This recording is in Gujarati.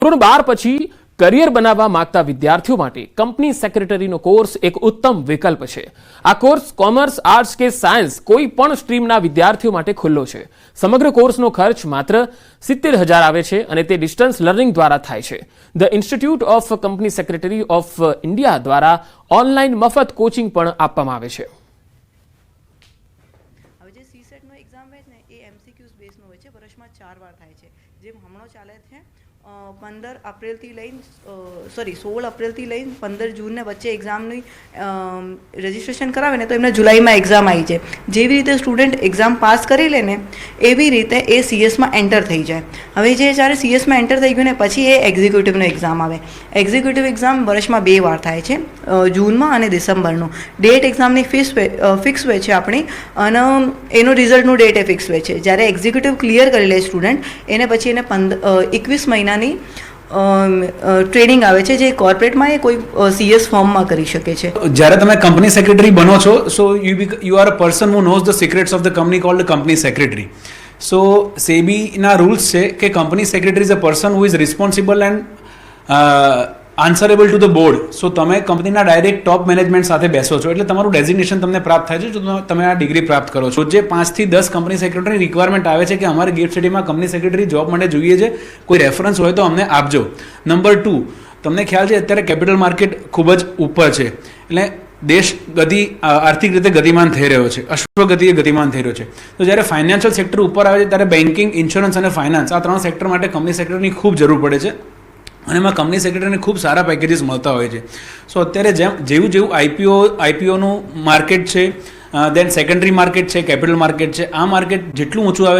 ધોરણ 12 પછી કરિયર બનાવવા માંગતા વિદ્યાર્થીઓ માટે કંપની સેક્રેટરીનો કોર્સ એક ઉત્તમ વિકલ્પ છે। આ કોર્સ કોમર્સ, આર્ટ્સ કે સાયન્સ કોઈ પણ સ્ટ્રીમના વિદ્યાર્થીઓ માટે ખુલ્લો છે। સમગ્ર કોર્સનો ખર્ચ માત્ર 70,000 આવે છે અને તે ડિસ્ટન્સ લર્નિંગ દ્વારા થાય છે। The institute of company secretary of India દ્વારા ઓનલાઈન મફત કોચિંગ પણ આપવામાં આવે છે। હવે જે સીસેટનો એક્ઝામ હોય ને એ એમસીક્યુઝ બેઝનો હોય છે, વર્ષમાં 4 વાર થાય છે। જેમ હમણાં ચાલે છે 16 એપ્રિલથી લઈને 15 જૂનને વચ્ચે એક્ઝામની રજિસ્ટ્રેશન કરાવે ને તો એમને જુલાઈમાં એક્ઝામ આવી જાય। જેવી રીતે સ્ટુડન્ટ એક્ઝામ પાસ કરી લે ને એવી રીતે એ સીએસમાં એન્ટર થઈ જાય। હવે જે જ્યારે સીએસમાં એન્ટર થઈ ગયું ને પછી એ એક્ઝિક્યુટિવનો એક્ઝામ આવે। એક્ઝિક્યુટિવ એક્ઝામ વર્ષમાં 2 વાર થાય છે, જૂનમાં અને ડિસેમ્બરનું। ડેટ એક્ઝામની ફિક્સ હોય છે આપણી અને એનું રિઝલ્ટનું ડેટ એ ફિક્સ હોય છે। જ્યારે એક્ઝિક્યુટિવ ક્લિયર કરી લે સ્ટુડન્ટ એને પછી એને 21 મહિનાની ટ્રેનિંગ આવે છે, જે કોર્પોરેટમાં એ કોઈ સીએસ ફોર્મમાં કરી શકે છે। જ્યારે તમે કંપની સેક્રેટરી બનો છો so you are a person who knows the secrets of the company called company secretary. So સેબીના રૂલ્સ છે કે company secretary is a person who is responsible and answerable to the board. So તમે કંપનીના ડાયરેક્ટ ટોપ મેનેજમેન્ટ સાથે બેસો છો એટલે તમારું ડેઝિગ્નેશન તમને પ્રાપ્ત થાય છે જો તમે આ ડિગ્રી પ્રાપ્ત કરો છો। જે 5 થી 10 કંપની સેક્રેટરી રિક્વાયરમેન્ટ આવે છે કે અમારે ગિફ્ટ સિટીમાં કંપની સેક્રેટરી જોબ માટે જોઈએ છે, કોઈ રેફરન્સ હોય તો અમને આપજો। નંબર 2, તમને ખ્યાલ છે અત્યારે કેપિટલ માર્કેટ ખૂબ જ ઉપર છે એટલે દેશ આર્થિક રીતે ગતિમાન થઈ રહ્યો છે, અશ્વગતિએ ગતિમાન થઈ રહ્યો છે। તો જ્યારે ફાઇનાન્શિયલ સેક્ટર ઉપર આવે છે ત્યારે બેન્કિંગ, ઇન્સ્યોરન્સ અને ફાઇનાન્સ આ 3 સેક્ટર માટે કંપની સેક્રેટરીની ખૂબ જરૂર પડે છે અને એમાં કંપની સેક્રેટરીને ખૂબ સારા પેકેજીસ મળતા હોય છે। સો અત્યારે જેવું આઈપીઓનું માર્કેટ છે, દેન સેકન્ડરી માર્કેટ છે, કેપિટલ માર્કેટ છે, આ માર્કેટ જેટલું ઊંચું આવે છે